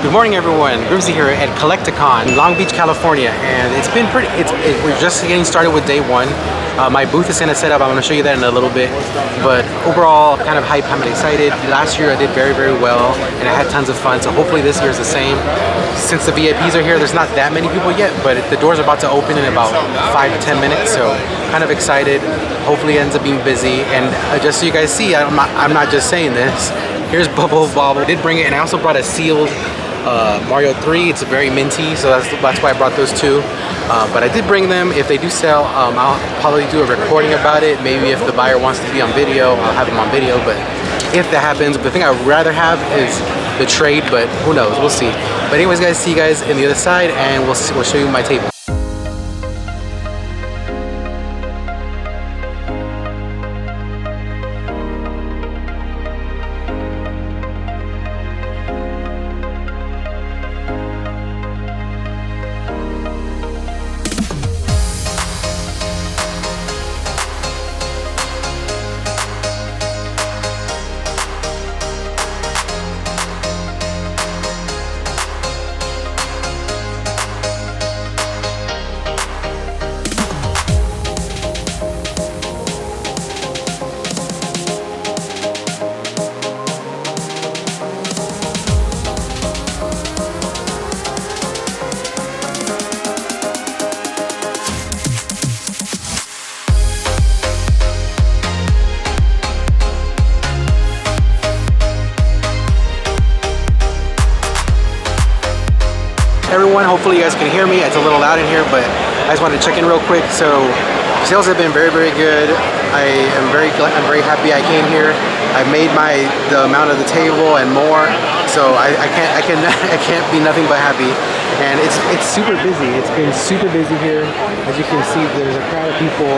Good morning, everyone. Grimsy here at Collecticon, Long Beach, California, and it's been pretty. We're just getting started with day one. My booth is kind of set up. I'm going to show you that in a little bit. But overall, kind of hype. I'm excited. Last year I did very, very well, and I had tons of fun. So hopefully this year is the same. Since the VIPs are here, there's not that many people yet, but the doors are about to open in about 5 to 10 minutes. So kind of excited. Hopefully it ends up being busy. And just so you guys see, I'm not just saying this. Here's Bubble Bobble. I did bring it, and I also brought a sealed Mario 3. It's very minty, so that's why I brought those two. But I did bring them. If they do sell, I'll probably do a recording about it. Maybe if the buyer wants to be on video, I'll have them on video. But if that happens, the thing I'd rather have is the trade, but who knows, we'll see. But anyways, guys, see you guys in the other side, and we'll show you my table. Everyone, hopefully you guys can hear me. It's a little loud in here, but I just wanted to check in real quick. So sales have been very, very good. I'm very happy I came here. I made the amount of the table and more, so I can't be nothing but happy. And it's super busy. It's been super busy here. As you can see, there's a crowd of people.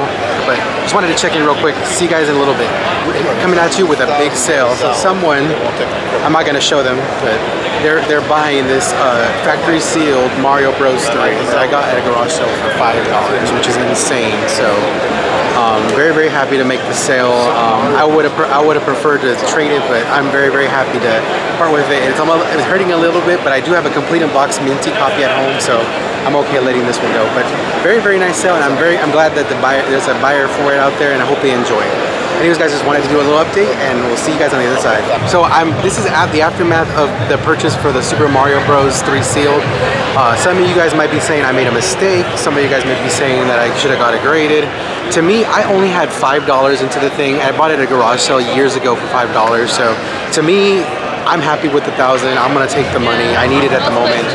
But just wanted to check in real quick. See you guys in a little bit. Coming at you with a big sale. So someone, I'm not gonna show them, but they're buying this factory sealed Mario Bros 3 that I got at a garage sale for $5, which is insane. So very, very happy to make the sale. I would have preferred to trade it, but I'm very, very happy to part with it. It's hurting a little bit, but I do have a complete unboxed minty copy at home, so I'm okay letting this one go. But very, very nice sale, and I'm glad that there's a buyer for it out there, and I hope they enjoy it. Anyways, guys, just wanted to do a little update, and we'll see you guys on the other side. So this is at the aftermath of the purchase for the Super Mario Bros 3 sealed. Some of you guys might be saying I made a mistake. Some of you guys might be saying that I should have got it graded. To me, I only had $5 into the thing. I bought it at a garage sale years ago for $5. So to me, I'm happy with the $1,000. I'm gonna take the money. I need it at the moment.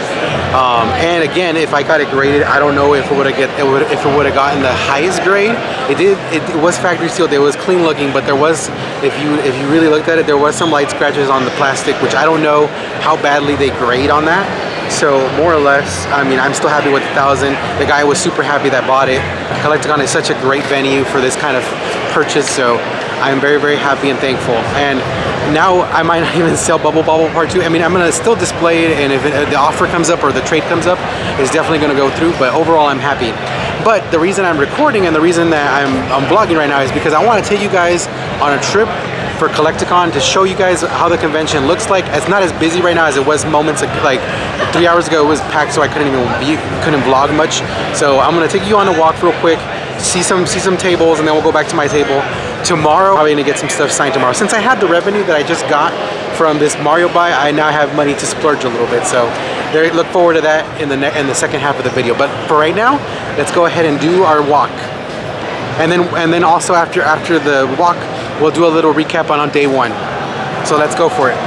And again, if I got it graded, I don't know if it would have gotten the highest grade. It was factory sealed. It was clean looking, but there was, if you really looked at it, there was some light scratches on the plastic, which I don't know how badly they grade on that. So more or less, I mean, I'm still happy with the $1,000. The guy was super happy that bought it. Collecticon is such a great venue for this kind of purchase, so I'm very, very happy and thankful. And now I might not even sell Bubble Bobble Part 2. I mean, I'm gonna still display it, and if the offer comes up or the trade comes up, it's definitely gonna go through, but overall I'm happy. But the reason I'm recording and the reason that I'm vlogging right now is because I wanna take you guys on a trip for Collecticon to show you guys how the convention looks like. It's not as busy right now as it was moments ago, like 3 hours ago. It was packed, so I couldn't vlog much. So I'm gonna take you on a walk real quick, see some tables, and then we'll go back to my table. Tomorrow, I'm gonna get some stuff signed tomorrow. Since I had the revenue that I just got from this Mario buy, I now have money to splurge a little bit. So look forward to that in the second half of the video. But for right now, let's go ahead and do our walk. And then also after the walk, we'll do a little recap on day one. So let's go for it.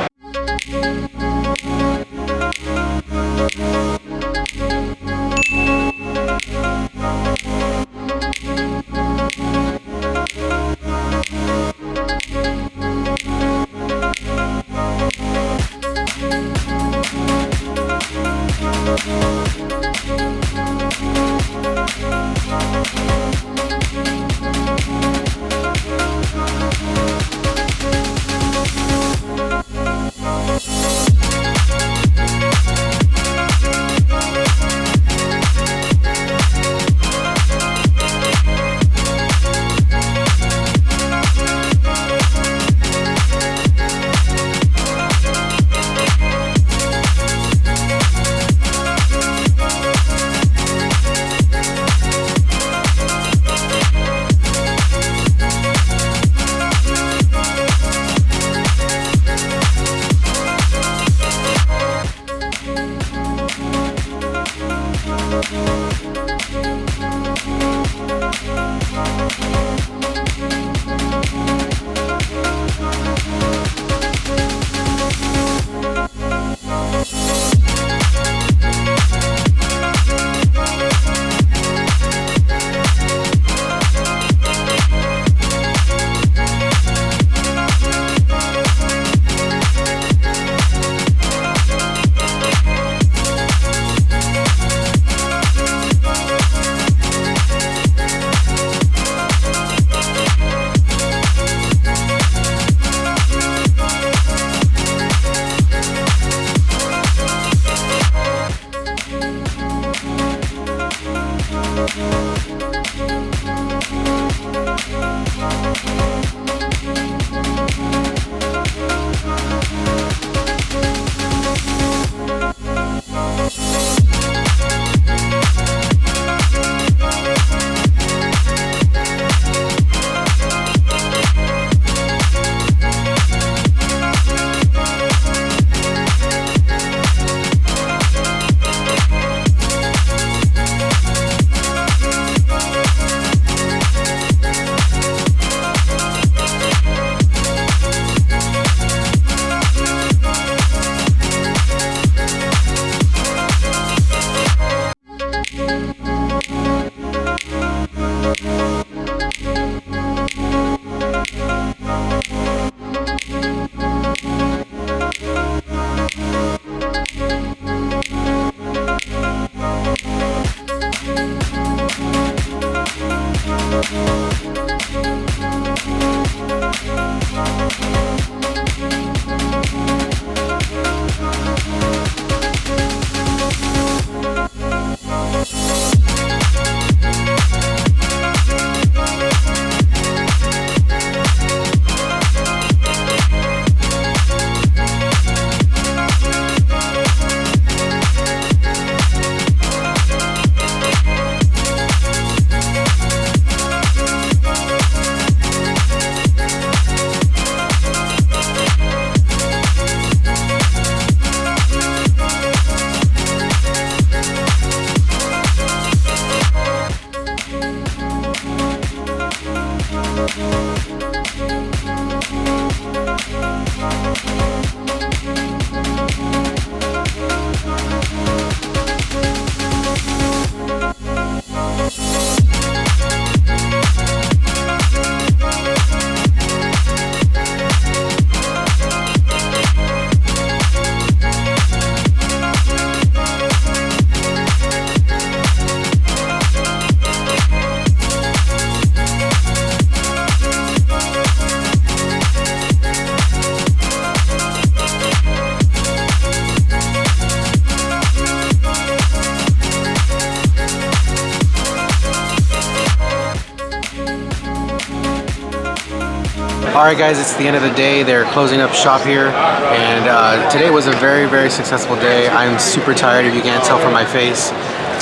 Alright guys, it's the end of the day. They're closing up shop here, and today was a very successful day. I'm super tired if you can't tell from my face,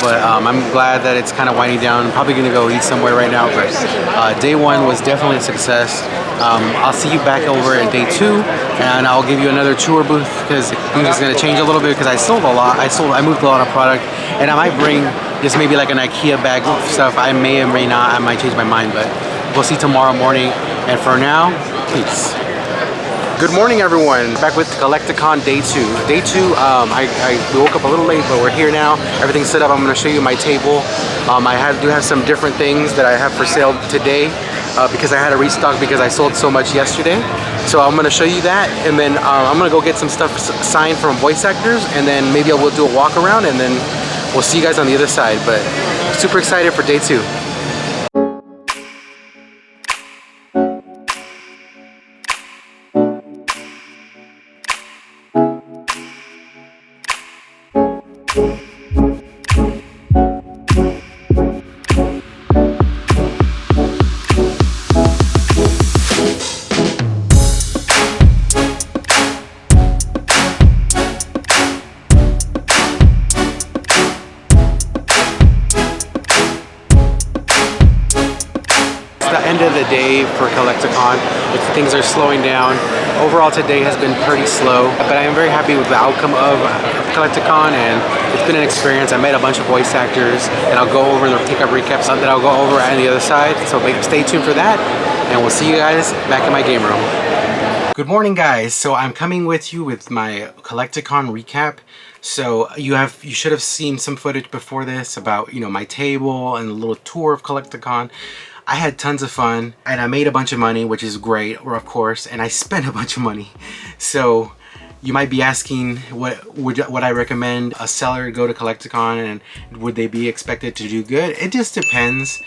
but I'm glad that it's kind of winding down. I'm probably gonna go eat somewhere right now, but day one was definitely a success. I'll see you back over at day two, and I'll give you another tour booth because things is gonna change a little bit because I sold a lot. I moved a lot of product, and I might bring just maybe like an IKEA bag of stuff. I may or may not. I might change my mind, but we'll see tomorrow morning. And for now, peace. Good morning, everyone. Back with Collecticon Day 2. Day 2, we woke up a little late, but we're here now. Everything's set up. I'm going to show you my table. I do have some different things that I have for sale today because I had to restock because I sold so much yesterday. So I'm going to show you that, and then I'm going to go get some stuff signed from voice actors, and then maybe we'll do a walk around, and then we'll see you guys on the other side. But super excited for Day 2. End of the day for Collecticon. Things are slowing down. Overall today has been pretty slow, but I am very happy with the outcome of Collecticon, and it's been an experience. I met a bunch of voice actors, and I'll go over and take up recaps that I'll go over on the other side, so stay tuned for that, and we'll see you guys back in my game room. Good morning, guys. So I'm coming with you with my Collecticon recap. So you should have seen some footage before this about, you know, my table and a little tour of Collecticon. I had tons of fun, and I made a bunch of money, which is great, of course, and I spent a bunch of money. So you might be asking, would I recommend a seller go to Collecticon, and would they be expected to do good? It just depends.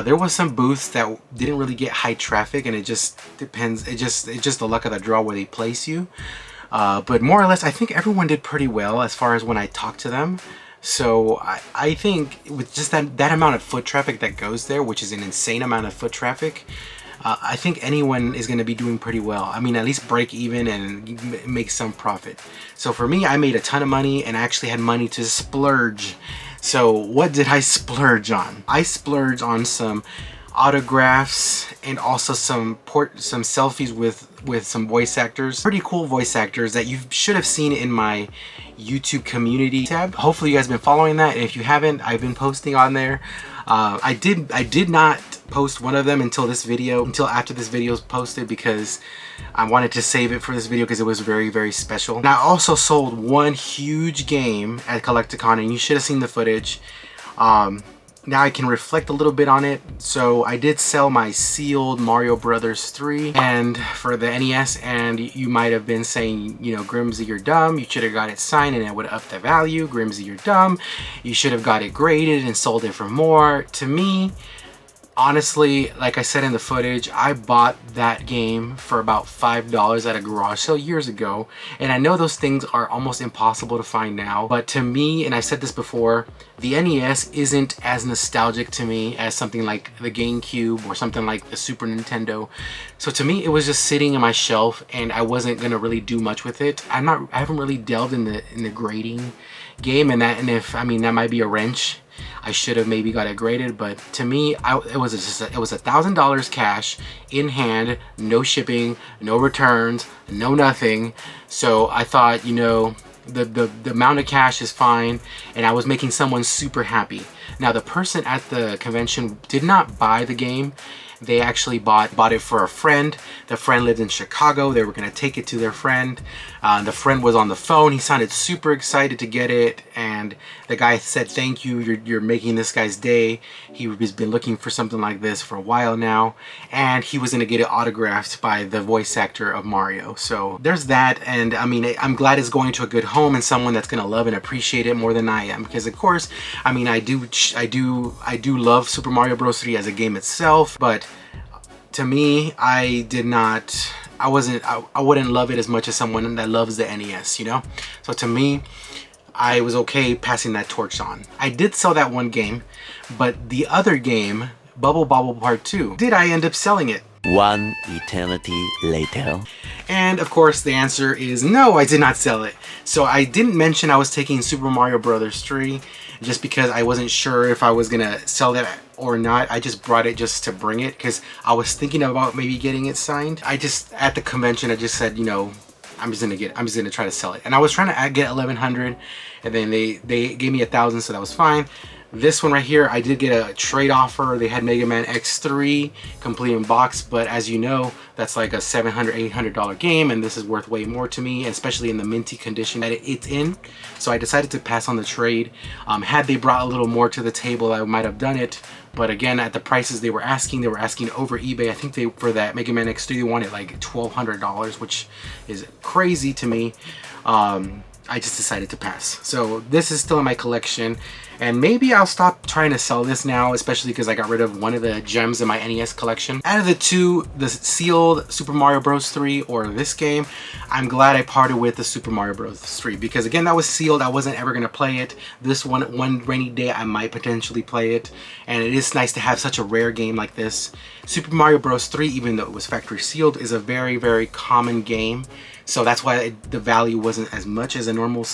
There was some booths that didn't really get high traffic, and it just depends. It's just the luck of the draw where they place you. But more or less, I think everyone did pretty well as far as when I talked to them. So I think with just that amount of foot traffic that goes there, which is an insane amount of foot traffic, I think anyone is going to be doing pretty well. I mean, at least break even and make some profit. So for me, I made a ton of money and I actually had money to splurge. So what did I splurge on? I splurged on some autographs and also some selfies with some voice actors. Pretty cool voice actors that you should have seen in my YouTube community tab. Hopefully you guys have been following that, and if you haven't, I've been posting on there. I did not post one of them until after this video is posted, because I wanted to save it for this video because it was very, very special. And I also sold one huge game at Collecticon, and you should have seen the footage. Now I can reflect a little bit on it. So I did sell my sealed Mario Brothers 3 and for the NES, and you might have been saying, you know, Grimsy, you're dumb, you should have got it signed and it would have upped the value. Grimsy, you're dumb, you should have got it graded and sold it for more. To me, honestly, like I said in the footage, I bought that game for about $5 at a garage sale years ago, and I know those things are almost impossible to find now, but to me, and I've said this before, the NES isn't as nostalgic to me as something like the GameCube or something like the Super Nintendo. So to me, it was just sitting on my shelf and I wasn't gonna really do much with it. I haven't really delved in the grading game, and if I mean, that might be a wrench. I should have maybe got it graded, but to me, it was $1,000 cash in hand, no shipping, no returns, no nothing. So I thought, you know, the amount of cash is fine, and I was making someone super happy. Now the person at the convention did not buy the game. They actually bought it for a friend. The friend lived in Chicago. They were gonna take it to their friend. The friend was on the phone. He sounded super excited to get it, and the guy said, "Thank you. You're making this guy's day. He's been looking for something like this for a while now, and he was gonna get it autographed by the voice actor of Mario." So there's that, and I mean, I'm glad it's going to a good home and someone that's gonna love and appreciate it more than I am, because of course, I mean, I do love Super Mario Bros. 3 as a game itself, but to me, I wouldn't love it as much as someone that loves the NES, you know? So to me, I was okay passing that torch on. I did sell that one game, but the other game, Bubble Bobble Part 2, did I end up selling it? One eternity later. And of course the answer is no, I did not sell it. So I didn't mention I was taking Super Mario Brothers 3 just because I wasn't sure if I was gonna sell that or not. I just brought it just to bring it because I was thinking about maybe getting it signed. At the convention, I just said, you know, I'm just gonna try to sell it. And I was trying to get 1,100, and then they gave me 1,000, so that was fine. This one right here, I did get a trade offer. They had Mega Man X3 complete in box, but as you know, that's like a $700, $800 game, and this is worth way more to me, especially in the minty condition that it's in. So I decided to pass on the trade. Had they brought a little more to the table, I might have done it. But again, at the prices they were asking over eBay. I think for that Mega Man X3, they wanted like $1,200, which is crazy to me. I just decided to pass. So this is still in my collection, and maybe I'll stop trying to sell this now, especially because I got rid of one of the gems in my NES collection. Out of the two, the sealed Super Mario Bros. 3 or this game, I'm glad I parted with the Super Mario Bros. 3, because again, that was sealed. I wasn't ever gonna play it. This one rainy day, I might potentially play it, and it is nice to have such a rare game like this. Super Mario Bros. 3, even though it was factory sealed, is a very, very common game. So that's why the value wasn't as much as a normal,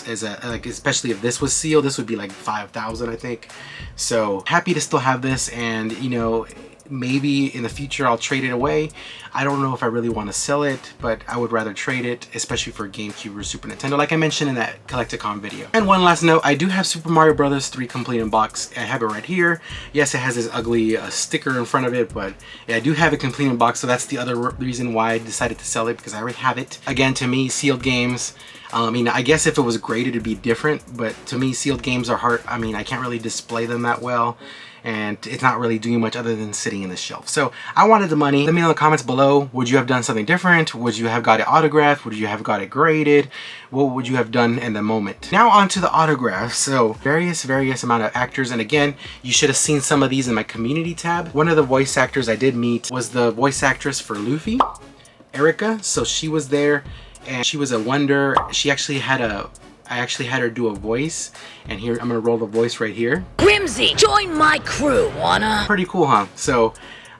like, especially if this was sealed, this would be like 5,000, I think. So happy to still have this, and you know, maybe in the future I'll trade it away. I don't know if I really want to sell it, but I would rather trade it, especially for GameCube or Super Nintendo, like I mentioned in that Collecticon video. And one last note, I do have Super Mario Brothers 3 complete in box. I have it right here. Yes, it has this ugly sticker in front of it, but yeah, I do have it complete in box, so that's the other reason why I decided to sell it, because I already have it. Again, to me, sealed games, I mean, I guess if it was graded, it'd be different, but to me, sealed games are hard. I mean, I can't really display them that well, and it's not really doing much other than sitting in the shelf. So I wanted the money. Let me know in the comments below, would you have done something different? Would you have got it autographed? Would you have got it graded? What would you have done in the moment? Now on to the autographs. So various amount of actors, and again, you should have seen some of these in my community tab. One of the voice actors I did meet was the voice actress for Luffy, Ericha. So she was there, and she was a wonder. She actually had a I actually had her do a voice, and here I'm gonna roll the voice right here. Whimsy, join my crew, wanna? Pretty cool, huh? So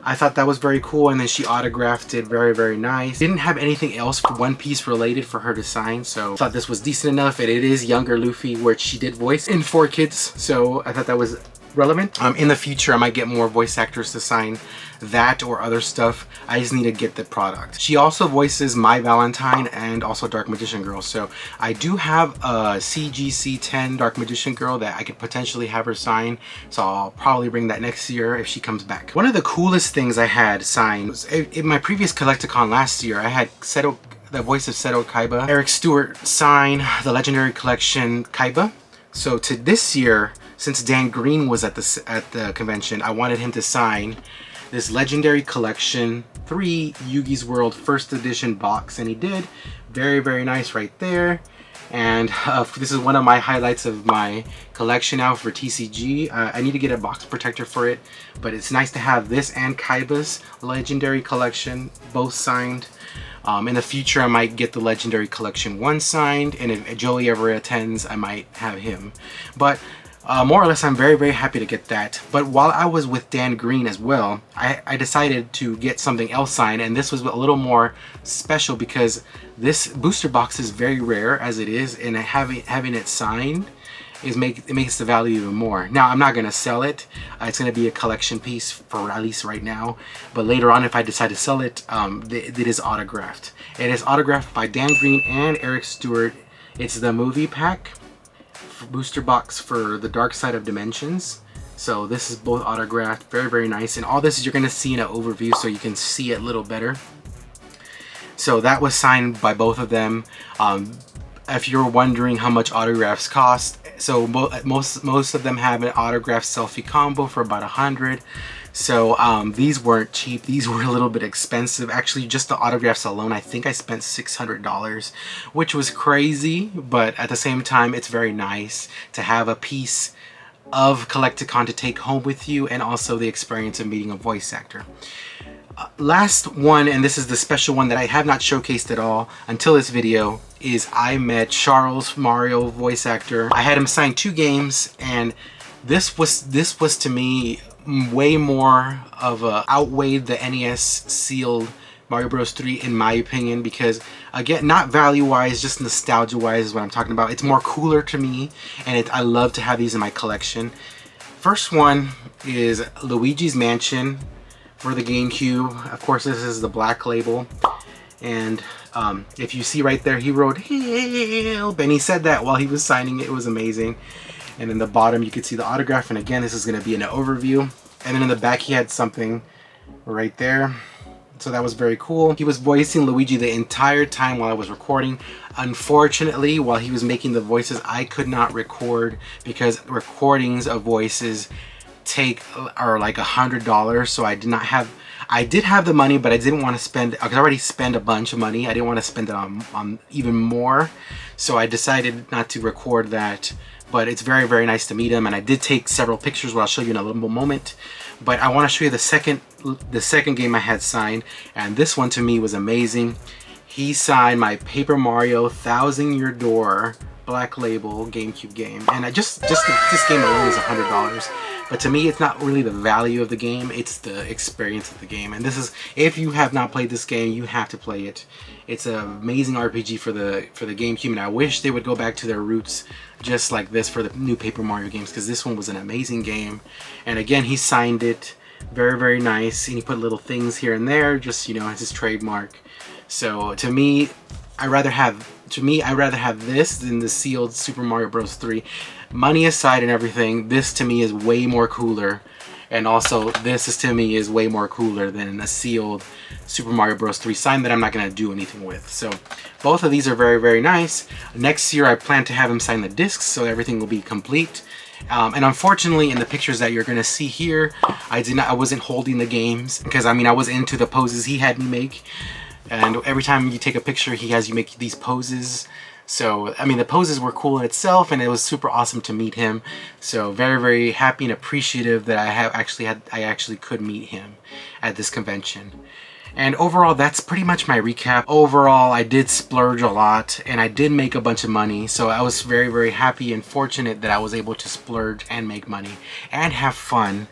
I thought that was very cool, and then she autographed it very nice. Didn't have anything else for One Piece related for her to sign, so I thought this was decent enough. And it is younger Luffy, which she did voice in 4Kids, so I thought that was relevant. In the future, I might get more voice actors to sign that or other stuff. I just need to get the product. She also voices My Valentine and also Dark Magician Girl. So I do have a CGC-10 Dark Magician Girl that I could potentially have her sign. So I'll probably bring that next year if she comes back. One of the coolest things I had signed was in my previous Collecticon last year, I had Seto, the voice of Seto Kaiba, Eric Stewart sign the Legendary Collection Kaiba. So to this year, since Dan Green was at the convention, I wanted him to sign this Legendary Collection 3 Yugi's World First Edition box, and he did. Very nice right there. And this is one of my highlights of my collection now for TCG. I need to get a box protector for it, but it's nice to have this and Kaiba's Legendary Collection both signed. In the future, I might get the Legendary Collection 1 signed, and if Joey ever attends, I might have him. But more or less, I'm very happy to get that. But while I was with Dan Green as well, I decided to get something else signed, and this was a little more special because this booster box is very rare as it is, and having it signed it makes the value even more. Now, I'm not going to sell it. It's going to be a collection piece for at least right now. But later on, if I decide to sell it, it is autographed. It is autographed by Dan Green and Eric Stewart. It's the movie pack booster box for The Dark Side of Dimensions. So this is both autographed, very nice. And all this is you're going to see in an overview so you can see it a little better. So that was signed by both of them. If you're wondering how much autographs cost, so most of them have an autograph selfie combo for about 100. So these weren't cheap. These were a little bit expensive. Actually, just the autographs alone, I think I spent $600, which was crazy. But at the same time, it's very nice to have a piece of Collecticon to take home with you, and also the experience of meeting a voice actor. Last one, and this is the special one that I have not showcased at all until this video, is I met Charles Mario voice actor. I had him sign 2 games, and this was to me way more of a outweighed the NES sealed Mario Bros 3 in my opinion, because again, not value wise, just nostalgia wise is what I'm talking about. It's more cooler to me, and I love to have these in my collection. First one is Luigi's Mansion for the GameCube. Of course, this is the black label, and if you see right there, he wrote "Help," and he said that while he was signing it. It was amazing. And in the bottom, you could see the autograph, and again, this is going to be an overview. And then in the back, he had something right there. So that was very cool. He was voicing Luigi the entire time while I was recording. Unfortunately, while he was making the voices, I could not record because recordings of voices are like $100. So I did have the money, but I didn't want to spend, because I already spent a bunch of money. I didn't want to spend it on even more. So I decided not to record that. But it's very nice to meet him, and I did take several pictures, which I'll show you in a little moment. But I want to show you the second game I had signed, and this one to me was amazing. He signed my Paper Mario Thousand Year Door black label GameCube game, and this game alone is $100. But to me, it's not really the value of the game, it's the experience of the game. And this is, if you have not played this game, you have to play it. It's an amazing RPG for the GameCube, and I wish they would go back to their roots just like this for the new Paper Mario games, because this one was an amazing game. And again, he signed it very nice, and he put little things here and there, just, you know, as his trademark. So to me, I'd rather have this than the sealed Super Mario Bros 3. Money aside and everything, this to me is way more cooler. And also, this is to me is way more cooler than a sealed Super Mario Bros 3 sign that I'm not going to do anything with. So both of these are very nice. Next year, I plan to have him sign the discs, so everything will be complete. And unfortunately, in the pictures that you're going to see here, I wasn't holding the games, because I mean, I was into the poses he had me make. And every time you take a picture, he has you make these poses. So, I mean, the poses were cool in itself, and it was super awesome to meet him. So, very happy and appreciative that I actually could meet him at this convention. And overall, that's pretty much my recap. Overall, I did splurge a lot and I did make a bunch of money. So I was very, very happy and fortunate that I was able to splurge and make money and have fun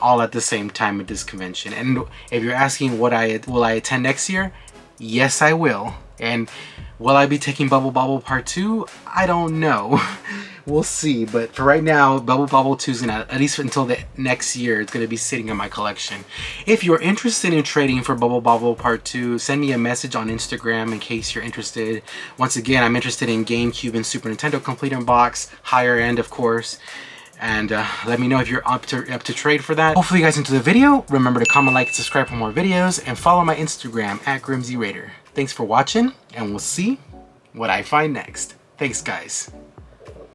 all at the same time at this convention. And if you're asking will I attend next year? Yes, I will. And will I be taking Bubble Bobble Part 2? I don't know. We'll see. But for right now, Bubble Bobble 2 is gonna, at least until the next year, it's gonna be sitting in my collection. If you're interested in trading for Bubble Bobble Part 2, send me a message on Instagram in case you're interested. Once again, I'm interested in GameCube and Super Nintendo Complete in Box, higher end of course. And let me know if you're up to trade for that. Hopefully you guys enjoyed the video. Remember to comment, like, and subscribe for more videos, and follow my Instagram at GrimzyRaider. Thanks for watching, and we'll see what I find next. Thanks, guys.